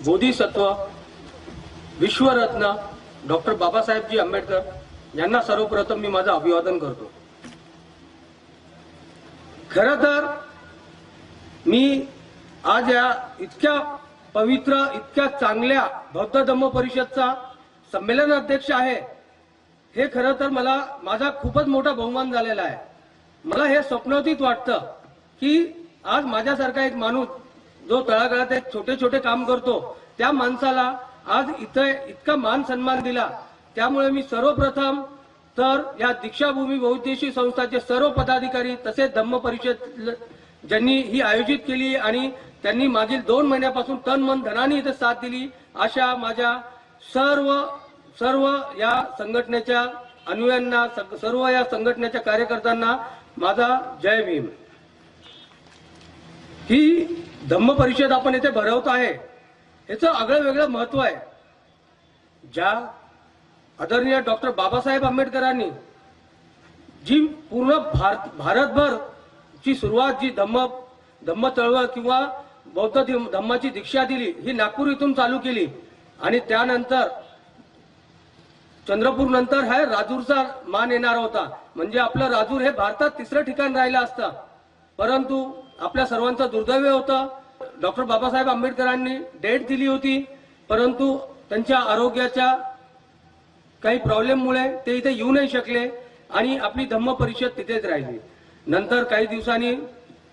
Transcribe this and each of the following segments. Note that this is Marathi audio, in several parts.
बोधिसत्व विश्वरत्न डॉक्टर बाबासाहेबजी आंबेडकर यांना सर्वप्रथम मी माझं अभिवादन करतो। खरं तर मी आज या इतक्या पवित्र इतक्या चांगल्या बौद्ध धम्म परिषदचा संमेलन अध्यक्ष आहे, हे खरं तर मला माझा खूपच मोठा बहुमान झालेला आहे। मला हे स्वप्नातीत वाटतं की आज माझ्यासारखा एक माणूस जो तळागाळात एक छोटे छोटे काम करतो त्या माणसाला आज इथे इतका मान सन्मान दिला, त्यामुळे मी सर्वप्रथम तर या दीक्षाभूमी बहुउद्देशीय संस्थाचे सर्व पदाधिकारी तसेच धम्म परिषद ज्यांनी ही आयोजित केली आणि त्यांनी मागील 2 महिन्यापासून तन मन धनाने इथे साथ दिली, अशा माझ्या सर्व या संघटनेच्या अनुयायांना सर्व या संघटनेच्या कार्यकर्त्यांना माझा जय भीम। ही धम्म परिषद आपण इथे भरवत आहे याचं आगळं वेगळं महत्व आहे। ज्या आदरणीय डॉक्टर बाबासाहेब आंबेडकरांनी जी पूर्ण भारतभर ची सुरुवात जी धम्म चळवळ किंवा बौद्ध धम्माची दीक्षा दिली ही नागपूर इथून चालू केली आणि त्यानंतर चंद्रपूर नंतर हा राजूरचा मान येणार होता, म्हणजे आपलं राजूर हे भारतात 3रं ठिकाण राहिलं असतं, परंतु आपल्या सर्वांचं दुर्दैव होतं। डॉक्टर बाबासाहेब आंबेडकरांनी डेट दिली होती, परंतु त्यांच्या आरोग्याच्या काही प्रॉब्लेममुळे ते इथे येऊ नाही शकले आणि आपली धम्म परिषद तिथेच राहिली। नंतर काही दिवसांनी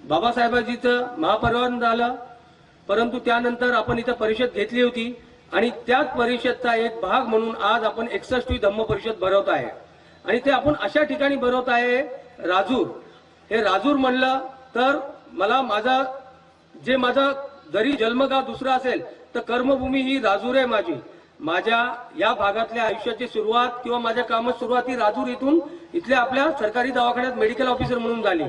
बाबासाहेबांजीचं महापरिनिर्वाण झालं, परंतु त्यानंतर आपण इथे परिषद घेतली होती आणि त्याच परिषदचा एक भाग म्हणून आज आपण 61वी धम्म परिषद भरवत आहे आणि ते आपण अशा ठिकाणी भरवत आहे राजूर। हे राजूर म्हणलं तर मला माझा जरी जन्मगाव दुसरा असेल तर कर्मभूमी ही राजूर आहे माझी। माझ्या या भागातल्या आयुष्याची सुरुवात किंवा माझ्या कामाची सुरुवात ही राजूर इथून इथल्या आपल्या सरकारी दवाखान्यात मेडिकल ऑफिसर म्हणून झाली।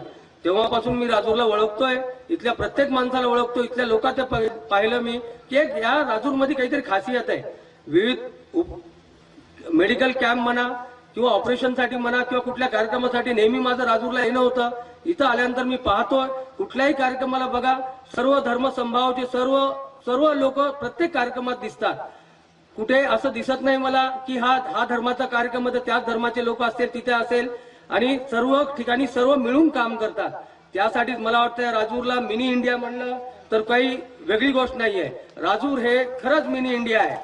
तेव्हापासून मी राजूरला ओळखतोय, इथल्या प्रत्येक माणसाला ओळखतो, इथल्या लोकांचं पाहिलं मी की या राजूरमध्ये काहीतरी खासियत आहे। विविध मेडिकल कॅम्प म्हणा किंवा ऑपरेशनसाठी म्हणा किंवा कुठल्या कार्यक्रमासाठी नेहमी माझं राजूरला येणं होतं। इथं आल्यानंतर मी पाहतोय कुठल्याही कार्यक्रमाला बघा सर्व धर्म समभावाचे सर्व लोक प्रत्येक कार्यक्रमात दिसतात। कुठे असं दिसत नाही मला की हा धर्माचा कार्यक्रम आहे त्याच धर्माचे लोक असतील तिथे असेल आणि सर्व ठिकाणी सर्व मिळून काम करतात। त्यासाठीच मला वाटतं राजूरला मिनी इंडिया म्हणलं तर काही वेगळी गोष्ट नाहीये। राजूर हे खरंच मिनी इंडिया आहे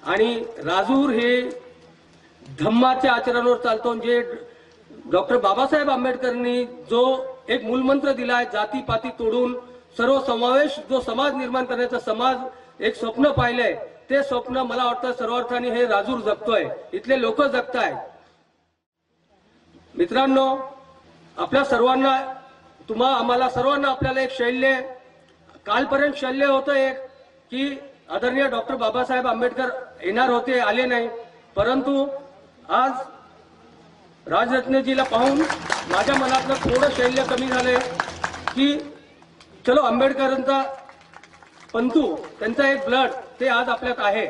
आणि राजूर हे धम्माच्या आचरणावर चालतो। जे डॉक्टर बाबासाहेब आंबेडकरांनी जो एक मूलमंत्र दिलाय, जातीपाती तोडून सर्व समावेश जो समाज निर्माण करण्याचा समाज एक स्वप्न पाहिलंय, ते स्वप्न मला वाटतं सर्व अर्थाने हे राजूर जगतोय, इथले लोक जगतायत। मित्रांनो, आपल्या सर्वांना आम्हाला सर्वांना आपल्याला एक शैल्य कालपर्यंत शैल्य होतं एक की आदरणीय डॉक्टर बाबासाहेब आंबेडकर येणार होते, आले नाही, परंतु आज राजरत्नजीला पाहून माझ्या मनातलं थोडं शैल्य कमी झालंय की चलो आंबेडकरांचा पंतू त्यांचा एक ब्लड ते आज आपल्यात आहे,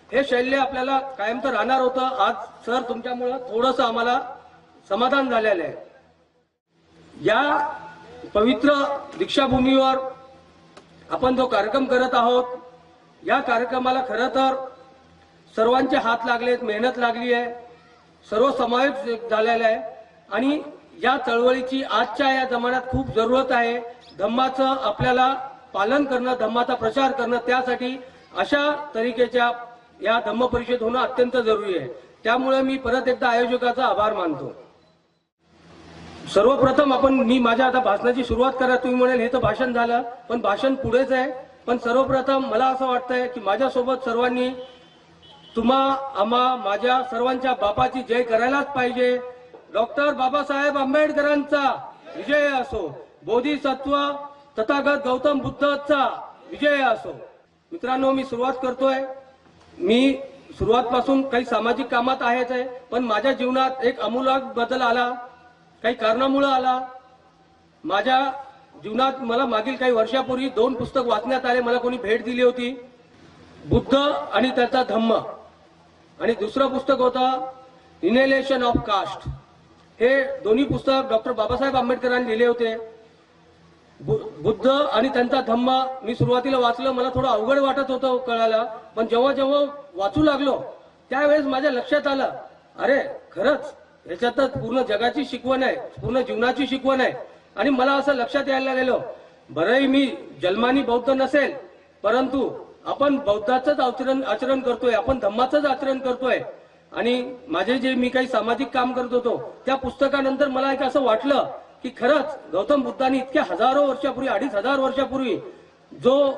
हे शैल्य आपल्याला कायम तर राहणार होतं। आज सर तुमच्यामुळे थोडंसं आम्हाला समाधान झालेलं आहे। या पवित्र दीक्षाभूमीवर आपण जो कार्यक्रम करत आहोत, या कार्यक्रमाला खरं तर सर्वांचे हात लागलेत, मेहनत लागली आहे, सर्व समावेश झालेला आहे आणि या चळवळीची आजच्या या जमान्यात खूप जरूरत आहे। धम्माचं आपल्याला पालन करणं, धम्माचा प्रचार करणं, त्यासाठी अशा तरीकेच्या या धम्म परिषद होणं अत्यंत जरुरी आहे। त्यामुळे मी परत एकदा आयोजकाचा आभार मानतो। सर्वप्रथम मी माझ्या आता भाषणाची सुरुवात करा, तुम्ही म्हणाल हे तर भाषण झालं, पण भाषण पुढेच आहे। पण सर्वप्रथम मला असं वाटतंय की माझ्यासोबत सर्वांनी माझ्या सर्वांच्या बापाची जय करायलाच पाहिजे। डॉक्टर बाबासाहेब आंबेडकरांचा विजय असो, बोधिसत्व तथागत गौतम बुद्धाचा विजय असो। मित्रांनो, मी सुरुवात करतोय। मी सुरुवातपासून काही सामाजिक कामात आहेच आहे, पण माझ्या जीवनात एक आमूलाग्र बदल आला, काही कारणामुळे आला। माझ्या जीवनात मला मागील काही वर्षापूर्वी 2 पुस्तक वाचण्यात आले, मला कोणी भेट दिली होती, बुद्ध आणि त्याचा धम्म, आणि दुसरं पुस्तक होतं इनहेलेशन ऑफ कास्ट। हे दोन्ही पुस्तक डॉक्टर बाबासाहेब आंबेडकरांनी लिहिले होते। बुद्ध आणि त्यांचा धम्म मी सुरुवातीला वाचलं, मला थोडं अवघड वाटत होतं कळायला, पण जेव्हा जेव्हा वाचू लागलो त्यावेळेस माझ्या लक्षात आलं, अरे खरंच याच्यातच पूर्ण जगाची शिकवण आहे, पूर्ण जीवनाची शिकवण आहे. आणि मला असं लक्षात यायला गेलं, बरंही मी जन्मानी बौद्ध नसेल, परंतु आपण बौद्धाचंच आचरण करतोय, आपण धम्माचंच आचरण करतोय. आणि माझे जे मी काही सामाजिक काम करत होतो त्या पुस्तकानंतर मला एक असं वाटलं की खरंच गौतम बुद्धांनी इतक्या हजारो वर्षापूर्वी, 2500 वर्षापूर्वी जो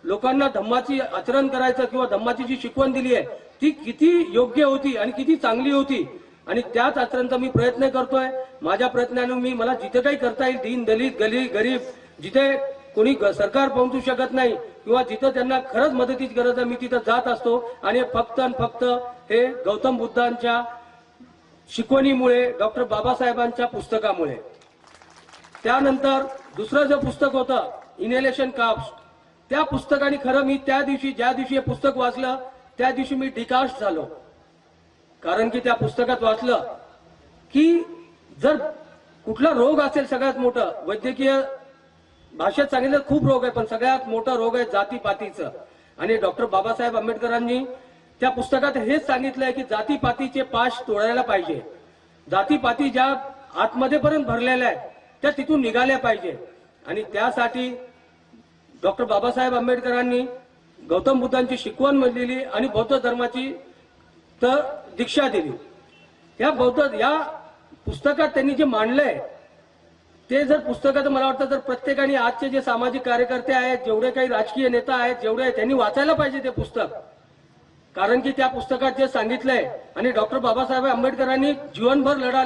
लोकांना धम्माची आचरण करायचं किंवा धम्माची जी शिकवण दिली आहे ती किती योग्य होती आणि किती चांगली होती. आणि त्याच आचरणचा मी प्रयत्न करतोय. माझ्या प्रयत्नाने मला जिथे काही करता येईल, दीन दलित गरीब जिथे कोणी सरकार पोहोचू शकत नाही किंवा जिथं त्यांना खरंच मदतीची गरज आहे मी तिथं जात असतो. आणि फक्त आणि फक्त हे गौतम बुद्धांच्या शिकवणीमुळे, डॉक्टर बाबासाहेबांच्या पुस्तकामुळे. त्यानंतर दुसरं जे पुस्तक होतं इनहेलेशन काप्स, त्या पुस्तकाने खरं मी त्या दिवशी ज्या दिवशी हे पुस्तक वाचलं त्या दिवशी मी डिकास्ट झालो. कारण की त्या पुस्तकात वाचलं की जर कुठला रोग असेल, सगळ्यात मोठं वैद्यकीय भाषेत सांगितलं खूप रोग आहे, पण सगळ्यात मोठा रोग आहे जातीपातीचं. आणि डॉक्टर बाबासाहेब आंबेडकरांनी त्या पुस्तकात हेच सांगितलंय की जातीपातीचे पाश तोडायला पाहिजे. जातीपाती ज्या आतमध्ये पर्यंत भरलेल्या आहेत त्या तिथून निघाल्या पाहिजे. आणि त्यासाठी डॉक्टर बाबासाहेब आंबेडकरांनी गौतम बुद्धांची शिकवण दिली आणि बौद्ध धर्माची तर दीक्षा दिली. या पुस्तकात त्यांनी जे मांडलंय ते जर पुस्तकात मला वाटतं तर प्रत्येकाने आजचे जे सामाजिक कार्यकर्ते आहेत, जेवढे काही राजकीय नेता आहेत, जेवढे त्यांनी वाचायला पाहिजे ते पुस्तक. कारण की त्या पुस्तकात जे सांगितलंय आणि डॉक्टर बाबासाहेब आंबेडकरांनी जीवनभर लढा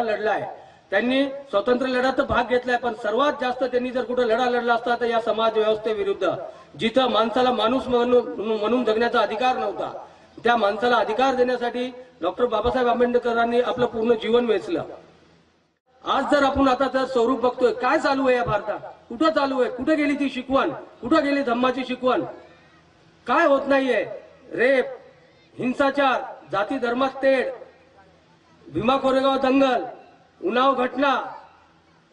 लढलाय. त्यांनी स्वातंत्र्य लढ्यात भाग घेतलाय, पण सर्वात जास्त त्यांनी जर कुठे लढा लढला असता तर या समाज व्यवस्थेविरुद्ध, जिथं माणसाला माणूस म्हणून जगण्याचा अधिकार नव्हता, त्या माणसाला अधिकार देण्यासाठी डॉक्टर बाबासाहेब आंबेडकरांनी आपलं पूर्ण जीवन वेचलं. आज जर आपण आता जर स्वरूप बघतोय काय चालू आहे या भारतात, कुठं चालू आहे, कुठे गेली ती शिकवण, कुठं गेली धम्माची शिकवण, काय होत नाहीये. रेप, हिंसाचार, जाती धर्मात तेढ, भीमा कोरेगाव दंगल, उन्नाव घटना,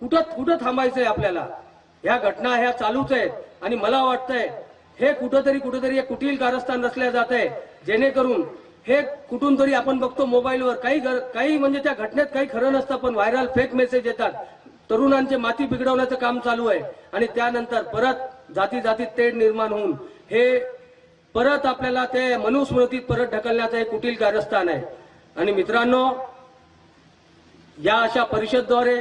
कुठं थांबायचंय आपल्याला. ह्या घटना ह्या चालूच आहेत. आणि मला वाटतंय हे कुठेतरी एक कुटील कारस्थान रचल्या जात आहे, जेणेकरून हे कुठून तरी आपण बघतो मोबाईलवर काही म्हणजे त्या घटनेत काही खरं नसतं, पण व्हायरल फेक मेसेज येतात, तरुणांचे माती बिघडवण्याचं काम चालू आहे. आणि त्यानंतर परत जाती तेढ निर्माण होऊन हे परत आपल्याला ते मनुस्मृतीत परत ढकलण्याचं एक कुटील कारस्थान आहे. आणि मित्रांनो, या अशा परिषदद्वारे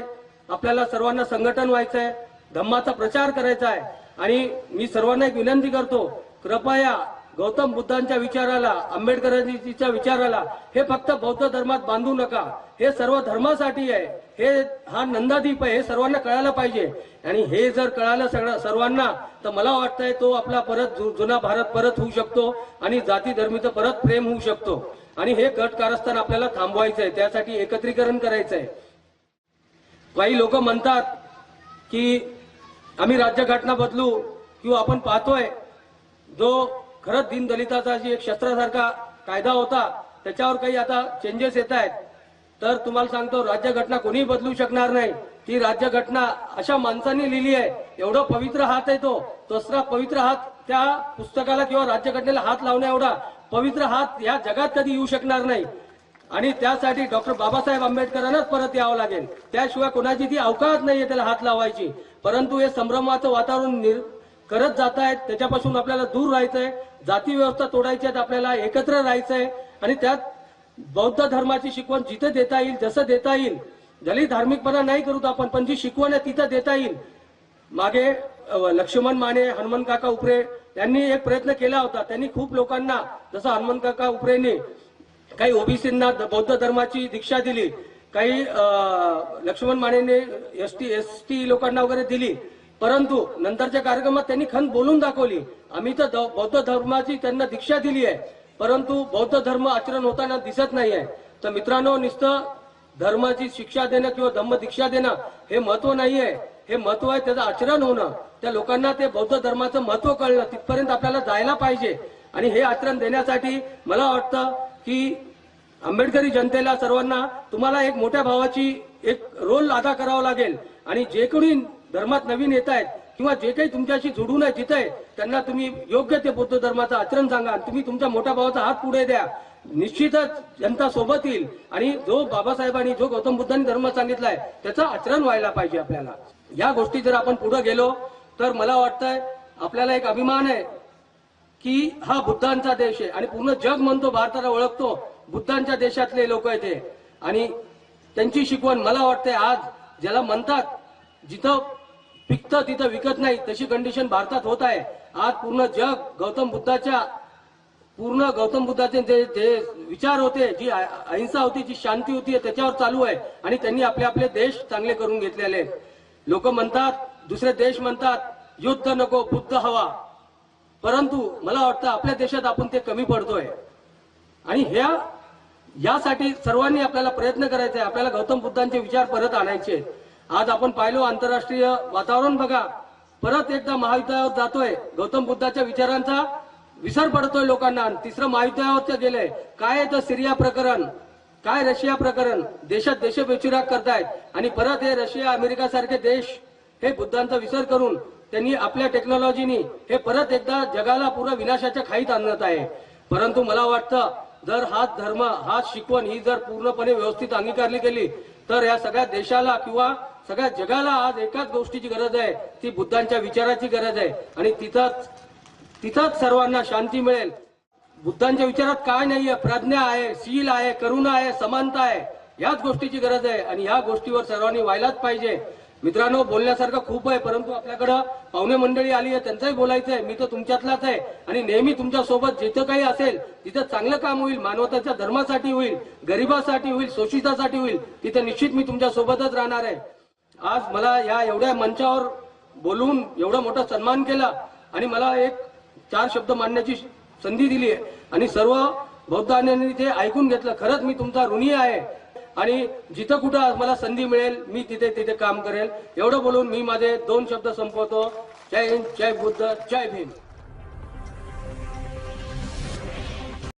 आपल्याला सर्वांना संघटन व्हायचंय, धम्माचा प्रचार करायचा आहे. आणि मी सर्वांना एक विनंती करतो, कृपया गौतम बुद्धांच्या विचाराला, आंबेडकरांच्या विचाराला हे फक्त बौद्ध धर्मात बांधू नका. हे सर्व धर्मासाठी आहे, हा नंदादीप आहे, हे सर्वांना कळायला पाहिजे. आणि हे जर कळालं सर्वांना तर मला वाटतंय तो आपला परत जुना भारत परत होऊ शकतो आणि जाती धर्मीचं परत प्रेम होऊ शकतो. आणि हे गट कारस्थान आपल्याला थांबवायचंय, त्यासाठी एकत्रीकरण करायचंय. काही लोक म्हणतात की आम्ही राज्यघटना बदलू, किंवा आपण पाहतोय जो खरंच दीन दलिताचा जी एक शस्त्रासारखा कायदा होता त्याच्यावर काही आता चेंजेस येत आहेत. तर तुम्हाला सांगतो राज्यघटना कोणीही बदलू शकणार नाही. ती राज्यघटना अशा माणसांनी लिहिली आहे, एवढा पवित्र हात आहे तो, तसला पवित्र हात त्या पुस्तकाला किंवा राज्यघटनेला हात लावण्या एवढा पवित्र हात या जगात कधी येऊ शकणार नाही. आणि त्यासाठी डॉक्टर बाबासाहेब आंबेडकरांनाच परत यावं लागेल, त्याशिवाय कोणाची ती अवकाश नाहीये त्याला हात लावायची. परंतु हे संभ्रमाचं वातावरण करत जात आहेत, त्याच्यापासून आपल्याला दूर राहायचंय, जाती व्यवस्था तोडायची आहेत, आपल्याला एकत्र राहायचंय. आणि त्यात बौद्ध धर्माची शिकवण जिथे देता येईल, जसं देता येईल, जरी धार्मिकपणा नाही करूत आपण, पण जी शिकवण आहे तिथं देता येईल. मागे लक्ष्मण माने, हनुमान काका उपरे यांनी एक प्रयत्न केला होता. त्यांनी खूप लोकांना, जसं हनुमान काका उपरेंनी काही ओबीसींना बौद्ध धर्माची दीक्षा दिली, काही लक्ष्मण मानेने एसटी लोकांना वगैरे दिली. परंतु नंतरच्या कार्यक्रमात त्यांनी खंत बोलून दाखवली, आम्ही तर बौद्ध धर्माची त्यांना दीक्षा दिली आहे, परंतु बौद्ध धर्म आचरण होताना दिसत नाहीये. तर मित्रांनो, नुसतं धर्माची शिक्षा देणं किंवा धम्म दीक्षा देणं हे महत्व नाहीये, हे महत्व आहे त्याचं आचरण होणं. त्या लोकांना ते बौद्ध धर्माचं महत्व कळलं, तिथपर्यंत आपल्याला जायला पाहिजे. आणि हे आचरण देण्यासाठी मला वाटतं की आंबेडकरी जनतेला सर्वांना तुम्हाला एक मोठ्या भावाची एक रोल अदा करावा लागेल. आणि जे कोणी धर्मात नवीन येत आहेत किंवा जे काही तुमच्याशी जोडून आहे तिथे त्यांना तुम्ही योग्य ते बौद्ध धर्माचं आचरण सांगा. तुम्ही तुमच्या मोठ्या भावाचा हात पुढे द्या. निश्चितच जनता सोबत येईल आणि जो बाबासाहेबांनी जो गौतम बुद्धांनी धर्म सांगितलाय त्याचं आचरण व्हायला पाहिजे. आपल्याला या गोष्टी जर आपण पुढे गेलो तर मला वाटतंय आपल्याला एक अभिमान आहे की हा बुद्धांचा देश आहे आणि पूर्ण जग म्हणतो, भारताला ओळखतो बुद्धांच्या देशातले लोक आहेत ते. आणि त्यांची शिकवण मला वाटते आज ज्याला म्हणतात जिथं पिकतं तिथं विकत नाही तशी कंडिशन भारतात होत आहे. आज पूर्ण जग गौतम बुद्धाचे जे विचार होते, जी अहिंसा होती, जी शांती होती त्याच्यावर चालू आहे आणि त्यांनी आपले आपले देश चांगले करून घेतलेले. लोक म्हणतात, दुसरे देश म्हणतात युद्ध नको बुद्ध हवा, परंतु मला वाटतं आपल्या देशात आपण ते कमी पडतोय आणि यासाठी सर्वांनी आपल्याला प्रयत्न करायचा आहे. आपल्याला गौतम बुद्धांचे विचार परत आणायचे. आज आपण पाहिलो आंतरराष्ट्रीय वातावरण बघा, परत एकदा महायुद्धावर जातोय. गौतम बुद्धाच्या विचारांचा विसर पडतोय लोकांना. तिसरं महायुद्धावर गेलंय. काय तर सिरिया प्रकरण, काय रशिया प्रकरण, देशात देशविचिराग करतायत आणि परत हे रशिया अमेरिका सारखे देश हे बुद्धांचा विसर करून त्यांनी आपल्या टेक्नॉलॉजीनी हे परत एकदा जगाला पुरा विनाशाच्या खाईत आणत आहे. परंतु मला वाटतं जर हा धर्म, हा शिकवण ही जर पूर्णपणे व्यवस्थित अंगीकारली गेली तर या सगळ्या देशाला किंवा सगळ्या जगाला आज एकाच गोष्टीची गरज आहे, ती बुद्धांच्या विचाराची गरज आहे आणि तिथंच सर्वांना शांती मिळेल. बुद्धांच्या विचारात काय नाहीये, प्रज्ञा आहे, शील आहे, करुणा आहे, समानता आहे, याच गोष्टीची गरज आहे आणि या गोष्टीवर सर्वांनी व्हायलाच पाहिजे. मित्रांनो, बोलण्यासारखं खूप आहे परंतु आपल्याकडं पाहुणे मंडळी आली आहे, त्यांचंही बोलायचं आहे. मी तर तुमच्यातलाच आहे आणि नेहमी तुमच्या सोबत जिथं काही असेल तिथं चांगलं काम होईल, मानवतेच्या धर्मासाठी होईल, गरिबासाठी होईल, शोषितासाठी होईल, तिथं निश्चित मी तुमच्या सोबतच राहणार आहे. आज मला या एवढ्या मंचावर बोलून एवढा मोठा सन्मान केला आणि मला एक 4 शब्द मांडण्याची संधी दिली आहे आणि सर्व बौद्धांनी ते ऐकून घेतलं. खरंच मी तुमचा ऋणी आहे आणि जिथं कुठं मला संधी मिळेल मी तिथे काम करेल. एवढं बोलून मी माझे 2 शब्द संपवतो. जय हिंद, जय बुद्ध, जय भीम.